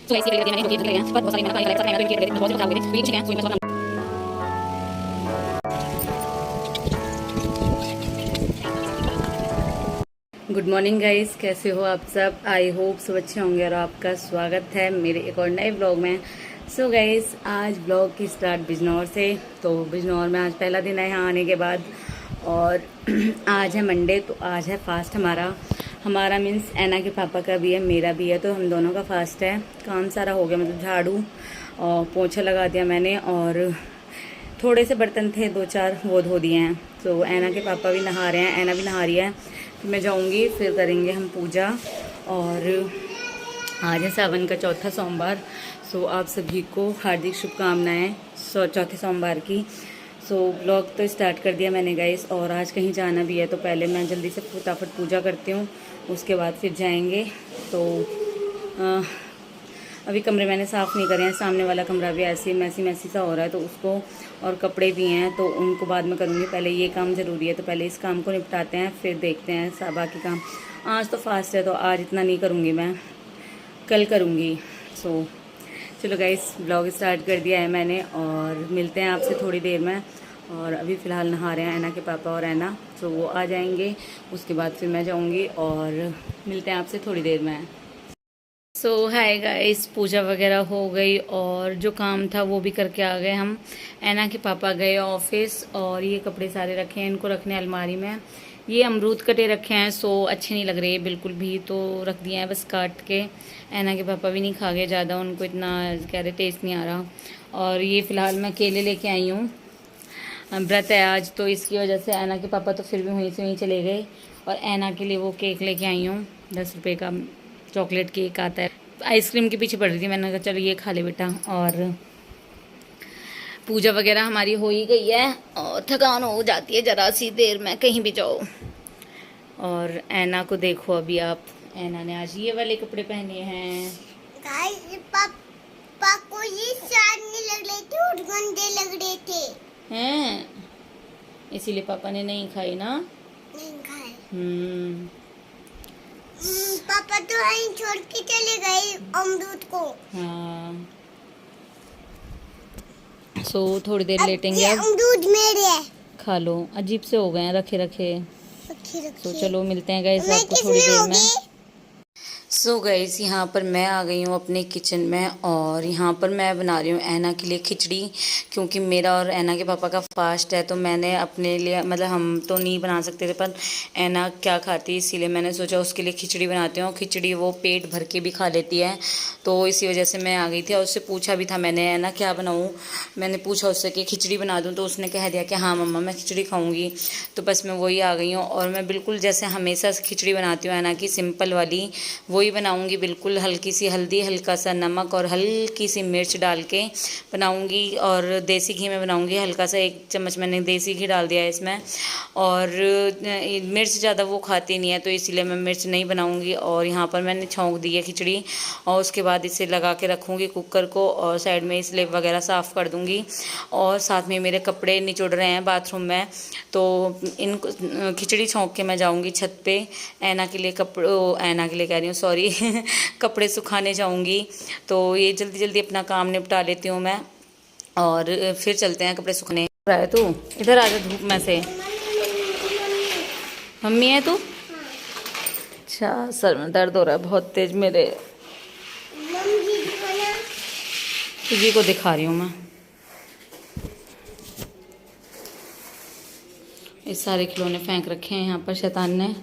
Good morning guys, कैसे हो आप सब। आई होप सब अच्छे होंगे और आपका स्वागत है मेरे एक और नए ब्लॉग में। सो गाइस, आज ब्लॉग की स्टार्ट बिजनौर से। तो बिजनौर में आज पहला दिन है यहाँ आने के बाद, और आज है मंडे, तो आज है फास्ट हमारा मीन्स ऐना के पापा का भी है, मेरा भी है, तो हम दोनों का फास्ट है। काम सारा हो गया, मतलब झाड़ू और पोछा लगा दिया मैंने, और थोड़े से बर्तन थे 2-4 वो धो दिए हैं। तो ऐना के पापा भी नहा रहे हैं, ऐना भी नहा रही है। फिर मैं जाऊंगी, फिर करेंगे हम पूजा। और आज है सावन का चौथा सोमवार। सो आप सभी को हार्दिक शुभकामनाएं चौथे सोमवार की। सो ब्लॉग तो स्टार्ट कर दिया मैंने गाइस, और आज कहीं जाना भी है, तो पहले मैं जल्दी से फटाफट पूजा करती हूँ, उसके बाद फिर जाएंगे। तो अभी कमरे मैंने साफ़ नहीं करे हैं, सामने वाला कमरा भी ऐसे मैसी सा हो रहा है, तो उसको, और कपड़े भी हैं तो उनको बाद में करूँगी। पहले ये काम ज़रूरी है, तो पहले इस काम को निपटाते हैं, फिर देखते हैं बाकी काम। आज तो फास्ट है, तो आज इतना नहीं करूँगी मैं, कल करूँगी। सो चलो गाइस, ब्लॉग स्टार्ट कर दिया है मैंने, और मिलते हैं आपसे थोड़ी देर में। और अभी फ़िलहाल नहा रहे हैं ऐना के पापा और ऐना, तो वो आ जाएंगे, उसके बाद फिर मैं जाऊँगी, और मिलते हैं आपसे थोड़ी देर में। सो हाय गाइस, पूजा वगैरह हो गई, और जो काम था वो भी करके आ गए हम। ऐना के पापा गए ऑफिस, और ये कपड़े सारे रखे हैं, इनको रखने अलमारी में। ये अमरूद कटे रखे हैं, सो अच्छे नहीं लग रहे बिल्कुल भी, तो रख दिए हैं बस काट के। ऐना के पापा भी नहीं खा गए ज़्यादा, उनको इतना कह रहे टेस्ट नहीं आ रहा। और ये फ़िलहाल मैं केले लेके आई हूँ, व्रत है आज, तो इसकी वजह से ऐना के पापा तो फिर भी वहीं से वहीं चले गए। और ऐना के लिए वो केक लेके आई हूँ, 10 रुपये का चॉकलेट केक आता है। आइसक्रीम के पीछे पड़ रही थी, मैंने कहा चलो ये खा ले बेटा। और पूजा वगैरह हमारी हो ही गई है, और थकान हो जाती है ज़रा सी देर में कहीं भी जाओ। और ऐना को देखो अभी आप, ऐना ने आज ये वाले कपड़े पहने हैं। पापा को ये स्वाद नहीं लग रहे थे और गंदे लग रहे थे हैं, इसीलिए पापा ने नहीं खाई ना। नहीं खाए। पापा तो वहीं छोड़ के चले गए अमरूद को। हाँ, सो थोड़ी देर लेटेंगे। ये अब अमरूद मेरे है। खा लो, अजीब से हो गए हैं रखे रखे। रखिए तो चलो मिलते हैं गाइस आपको थोड़ी देर में। सो गाइस, यहाँ पर मैं आ गई हूँ अपने किचन में, और यहाँ पर मैं बना रही हूँ ऐना के लिए खिचड़ी, क्योंकि मेरा और ऐना के पापा का फास्ट है। तो मैंने अपने लिए, मतलब हम तो नहीं बना सकते थे, पर ऐना क्या खाती, इसीलिए मैंने सोचा उसके लिए खिचड़ी बनाती हूँ। खिचड़ी वो पेट भर के भी खा लेती है, तो इसी वजह से मैं आ गई थी। और उससे पूछा भी था मैंने, ऐना क्या बनाऊँ, मैंने पूछा उससे कि खिचड़ी बना दूँ, तो उसने कह दिया कि हाँ मम्मा मैं खिचड़ी खाऊँगी। तो बस मैं वही आ गई हूँ, और मैं बिल्कुल जैसे हमेशा खिचड़ी बनाती हूँ ऐना की, सिंपल वाली वही बनाऊंगी। बिल्कुल हल्की सी हल्दी, हल्का सा नमक और हल्की सी मिर्च डाल के बनाऊंगी, और देसी घी में बनाऊंगी। हल्का सा 1 चम्मच मैंने देसी घी डाल दिया है इसमें। और मिर्च ज़्यादा वो खाती नहीं है, तो इसीलिए मैं मिर्च नहीं बनाऊंगी। और यहाँ पर मैंने छौंक दी है खिचड़ी, और उसके बाद इसे लगा के रखूँगी कुकर को, और साइड में स्लेब वगैरह साफ़ कर दूँगी। और साथ में मेरे कपड़े निचोड़ रहे हैं बाथरूम में, तो इन खिचड़ी छौंक के मैं जाऊँगी छत पे, ऐना के लिए ऐना के लिए कह रही हूँ, सॉरी कपड़े सुखाने जाऊंगी। तो ये जल्दी जल्दी अपना काम निपटा लेती हूँ मैं, और फिर चलते हैं कपड़े सुखाने। है तू इधर आ जा धूप में से। मम्मी है तू? अच्छा, सर में दर्द हो रहा है बहुत तेज मेरे। जी को दिखा रही हूँ मैं। इस सारे खिलौने फेंक रखे हैं यहाँ पर शैतान ने।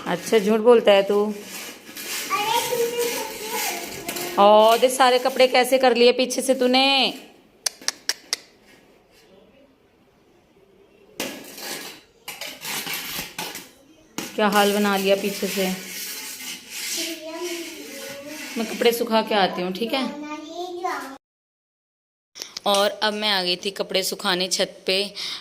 अच्छा, झूठ बोलता है तू। और देख सारे कपड़े कैसे कर लिए पीछे से तूने। क्या हाल बना लिया पीछे से। मैं कपड़े सुखा के आती हूँ, ठीक है। और अब मैं आ गई थी कपड़े सुखाने छत पे।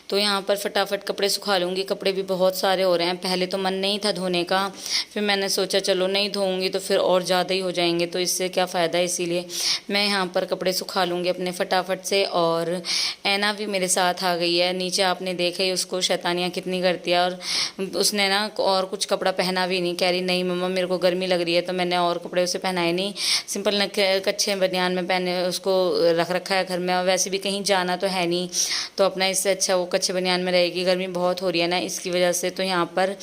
तो यहाँ पर फटाफट कपड़े सुखा लूँगी। कपड़े भी बहुत सारे हो रहे हैं। पहले तो मन नहीं था धोने का, फिर मैंने सोचा चलो नहीं धोऊंगी तो फिर और ज़्यादा ही हो जाएंगे, तो इससे क्या फ़ायदा है, इसीलिए मैं यहाँ पर कपड़े सुखा लूँगी अपने फटाफट से। और ऐना भी मेरे साथ आ गई है नीचे। आपने देखा ही उसको शैतानियाँ कितनी करती है। और उसने ना और कुछ कपड़ा पहना भी नहीं, कह रही नहीं मम्मा मेरे को गर्मी लग रही है। तो मैंने और कपड़े उसे पहनाए नहीं, सिंपल कच्छे बनियान में पहने उसको रख रखा है घर में। और वैसे भी कहीं जाना तो है नहीं, तो अपना इससे अच्छा वो कच्छे बनियान में रहेगी। गर्मी बहुत हो रही है ना इसकी वजह से। तो यहाँ पर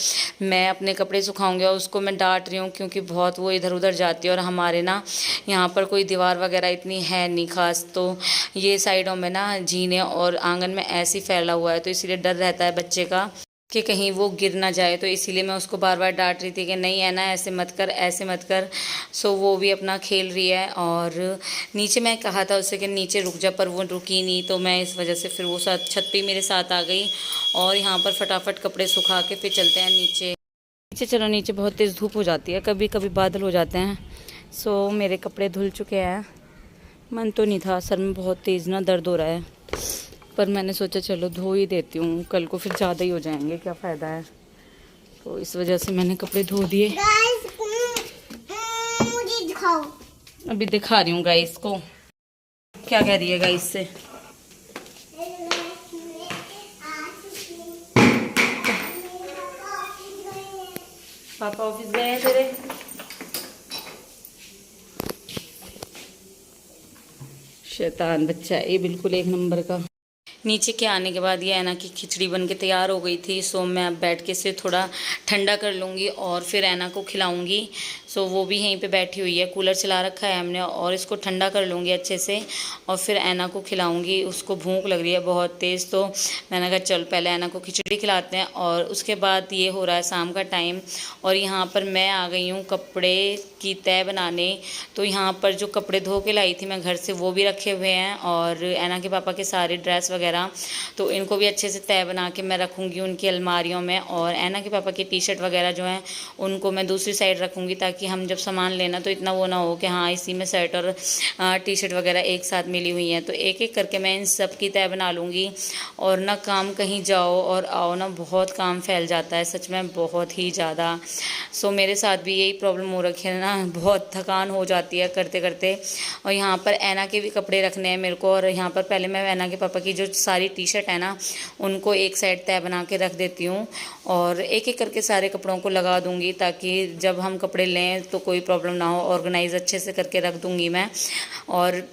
मैं अपने कपड़े सुखाऊंगी और उसको मैं डांट रही हूँ क्योंकि बहुत वो इधर उधर जाती है। और हमारे ना यहाँ पर कोई दीवार वगैरह इतनी है नहीं खास, तो ये साइडों में ना जीने और आंगन में ऐसे ही फैला हुआ है, तो इसीलिए डर रहता है बच्चे का कि कहीं वो गिर ना जाए। तो इसीलिए मैं उसको बार बार डांट रही थी कि नहीं है ना ऐसे मत कर, ऐसे मत कर। सो वो भी अपना खेल रही है। और नीचे मैं कहा था उससे कि नीचे रुक जा, पर वो रुकी नहीं, तो मैं इस वजह से फिर वो साथ छत पे मेरे साथ आ गई। और यहाँ पर फटाफट कपड़े सुखा के फिर चलते हैं नीचे। नीचे चलो, नीचे बहुत तेज़ धूप हो जाती है, कभी कभी बादल हो जाते हैं। सो मेरे कपड़े धुल चुके हैं। मन तो नहीं था, सर में बहुत तेज़ ना दर्द हो रहा है, पर मैंने सोचा चलो धो ही देती हूँ, कल को फिर ज़्यादा ही हो जाएंगे, क्या फ़ायदा है। तो इस वजह से मैंने कपड़े धो दिए। मुझे दिखाओ। अभी दिखा रही हूँ गाइस को। क्या कह रही है गाइस से? पापा ऑफिस गए हैं तेरे? शैतान बच्चा ये बिल्कुल एक नंबर का। नीचे के आने के बाद ये ऐना की खिचड़ी बन के तैयार हो गई थी। सो मैं अब बैठ के इसे थोड़ा ठंडा कर लूँगी और फिर ऐना को खिलाऊँगी। सो वो भी यहीं पे बैठी हुई है, कूलर चला रखा है हमने, और इसको ठंडा कर लूँगी अच्छे से और फिर ऐना को खिलाऊँगी। उसको भूख लग रही है बहुत तेज़, तो मैंने कहा चल पहले ऐना को खिचड़ी खिलाते हैं। और उसके बाद ये हो रहा है शाम का टाइम, और यहाँ पर मैं आ गई हूँ कपड़े की तह बनाने। तो यहाँ पर जो कपड़े धो के लाई थी मैं घर से वो भी रखे हुए हैं, और ऐना के पापा के सारे ड्रेस वगैरह, तो इनको भी अच्छे से तह बना के मैं रखूँगी उनकी अलमारियों में। और ऐना के पापा की टी शर्ट वगैरह जो हैं उनको मैं दूसरी साइड रखूँगी, ताकि हम जब सामान लेना तो इतना वो ना हो कि हाँ इसी में शर्ट और टी शर्ट वगैरह एक साथ मिली हुई हैं। तो एक एक करके मैं इन सब की तह बना लूँगी। और ना काम कहीं जाओ और आओ ना बहुत काम फैल जाता है सच में, बहुत ही ज़्यादा। सो मेरे साथ भी यही प्रॉब्लम हो रखी है ना, बहुत थकान हो जाती है करते करते। और यहाँ पर ऐना के भी कपड़े रखने हैं मेरे को, और यहाँ पर पहले मैं ऐना के पापा की जो सारी टी शर्ट है ना उनको एक साइड तह बना के रख देती हूँ, और एक एक करके सारे कपड़ों को लगा दूँगी, ताकि जब हम कपड़े लें तो कोई प्रॉब्लम ना हो। ऑर्गेनाइज अच्छे से करके रख दूँगी मैं। और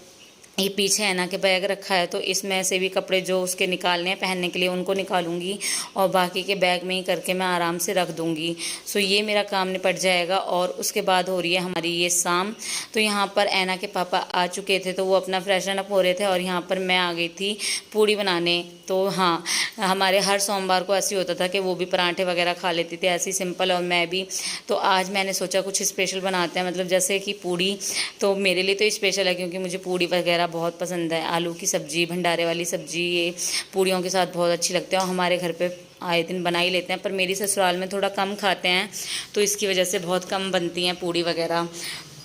ये पीछे ऐना के बैग रखा है, तो इसमें से भी कपड़े जो उसके निकालने हैं पहनने के लिए उनको निकालूंगी, और बाकी के बैग में ही करके मैं आराम से रख दूंगी। सो ये मेरा काम निपट जाएगा। और उसके बाद हो रही है हमारी ये शाम। तो यहाँ पर ऐना के पापा आ चुके थे, तो वो अपना फ्रेशन अप हो रहे थे, और यहाँ पर मैं आ गई थी पूड़ी बनाने। तो हाँ, हमारे हर सोमवार को ऐसे होता था कि वो भी पराठे वगैरह खा लेती थी ऐसे ही सिंपल, और मैं भी। तो आज मैंने सोचा कुछ स्पेशल बनाते हैं, मतलब जैसे कि पूड़ी। तो मेरे लिए तो स्पेशल है क्योंकि मुझे पूड़ी वगैरह बहुत पसंद है। आलू की सब्ज़ी, भंडारे वाली सब्ज़ी, ये पूड़ियों के साथ बहुत अच्छी लगती है, और हमारे घर पे आए दिन बना ही लेते हैं। पर मेरी ससुराल में थोड़ा कम खाते हैं, तो इसकी वजह से बहुत कम बनती हैं पूड़ी वगैरह।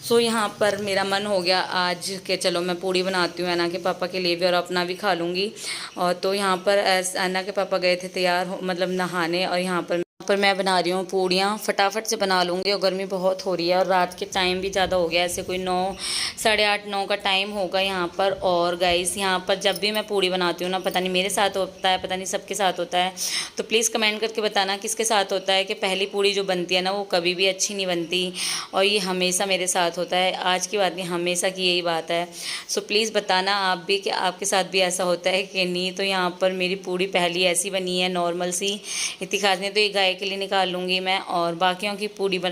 सो यहाँ पर मेरा मन हो गया आज कि चलो मैं पूड़ी बनाती हूँ ऐना के पापा के लिए भी, और अपना भी खा लूँगी। और तो यहाँ पर ऐना के पापा गए थे तैयार मतलब नहाने, और यहाँ पर मैं बना रही हूँ पूड़ियाँ। फटाफट से बना लूँगी, और गर्मी बहुत हो रही है, और रात के टाइम भी ज़्यादा हो गया, ऐसे कोई 9, साढ़े 8, 9 का टाइम होगा यहाँ पर। और गाइस यहाँ पर जब भी मैं पूड़ी बनाती हूँ ना, पता नहीं मेरे साथ होता है, पता नहीं सबके साथ होता है, तो प्लीज़ कमेंट करके बताना किसके साथ होता है कि पहली पूड़ी जो बनती है ना वो कभी भी अच्छी नहीं बनती। और ये हमेशा मेरे साथ होता है, आज की बात नहीं, हमेशा की यही बात है। सो प्लीज़ बताना आप भी कि आपके साथ भी ऐसा होता है कि नहीं। तो यहाँ पर मेरी पूड़ी पहली ऐसी बनी है, नॉर्मल सी, इतनी खास नहीं। तो ये गाय के लिए निकाल लूँगी मैं, और बाकियों की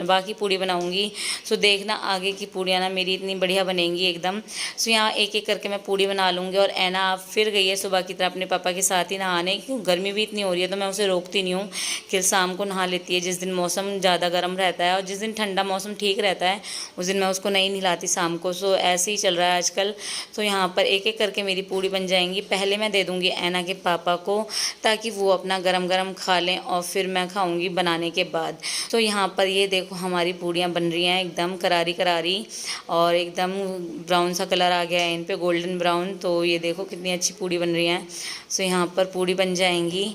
बाकी पूड़ी बनाऊँगी। सो देखना आगे की पूड़ियाँ ना मेरी इतनी बढ़िया बनेंगी एकदम। सो यहाँ एक एक करके मैं पूड़ी बना लूँगी। और ऐना आप फिर गई है सुबह की तरह अपने पापा के साथ ही नहाने, क्यों गर्मी भी इतनी हो रही है, तो मैं उसे रोकती नहीं हूँ कि शाम को नहा लेती है। जिस दिन मौसम ज़्यादा गर्म रहता है और जिस दिन ठंडा मौसम ठीक रहता है उस दिन मैं उसको नहीं नहलाती शाम को। सो ऐसे ही चल रहा है आजकल। तो यहाँ पर एक एक करके मेरी पूड़ी बन जाएंगी। पहले मैं दे दूँगी ऐना के पापा को, ताकि वो अपना गरम गरम खा लें, और फिर मैं खाऊँगी। बताऊंगी बनाने के बाद। तो यहाँ पर ये देखो हमारी पूड़ियाँ बन रही हैं एकदम करारी करारी और एकदम ब्राउन सा कलर आ गया है इन पे, गोल्डन ब्राउन। तो ये देखो कितनी अच्छी पूड़ी बन रही है। सो यहाँ पर पूड़ी बन जाएंगी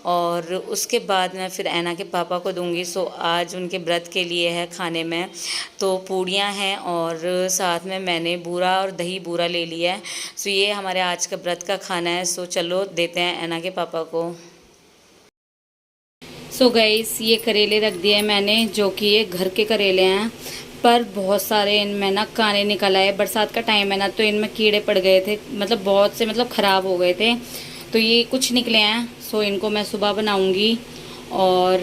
और उसके बाद मैं फिर ऐना के पापा को दूंगी। सो आज उनके व्रत के लिए है खाने में तो पूड़ियाँ हैं और साथ में मैंने बूरा और दही बूरा ले लिया है। सो ये हमारे आज का व्रत का खाना है। सो चलो देते हैं ऐना के पापा को। सो गाइस ये करेले रख दिए मैंने, जो कि ये घर के करेले हैं, पर बहुत सारे इनमें ना काने निकल आए। बरसात का टाइम है ना, तो इनमें कीड़े पड़ गए थे, मतलब बहुत से, मतलब ख़राब हो गए थे। तो ये कुछ निकले हैं। सो इनको मैं सुबह बनाऊंगी और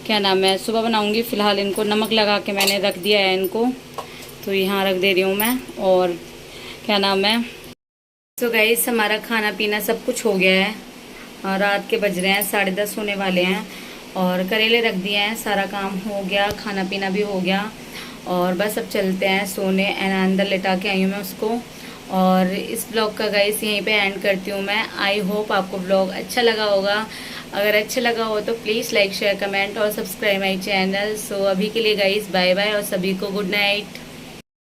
क्या नाम है, सुबह बनाऊंगी। फ़िलहाल इनको नमक लगा के मैंने रख दिया है इनको, तो यहाँ रख दे रही हूँ मैं। और क्या नाम है, सो गाइस हमारा खाना पीना सब कुछ हो गया है और रात के बज रहे हैं 10:30 होने वाले हैं और करेले रख दिए हैं, सारा काम हो गया, खाना पीना भी हो गया और बस अब चलते हैं सोने। अंदर लेटा के आई हूँ मैं उसको। और इस ब्लॉग का गाइस यहीं पे एंड करती हूँ मैं। आई होप आपको ब्लॉग अच्छा लगा होगा। अगर अच्छा लगा हो तो प्लीज़ लाइक शेयर कमेंट और सब्सक्राइब माई चैनल। सो अभी के लिए गाइस बाय बाय और सभी को गुड नाइट।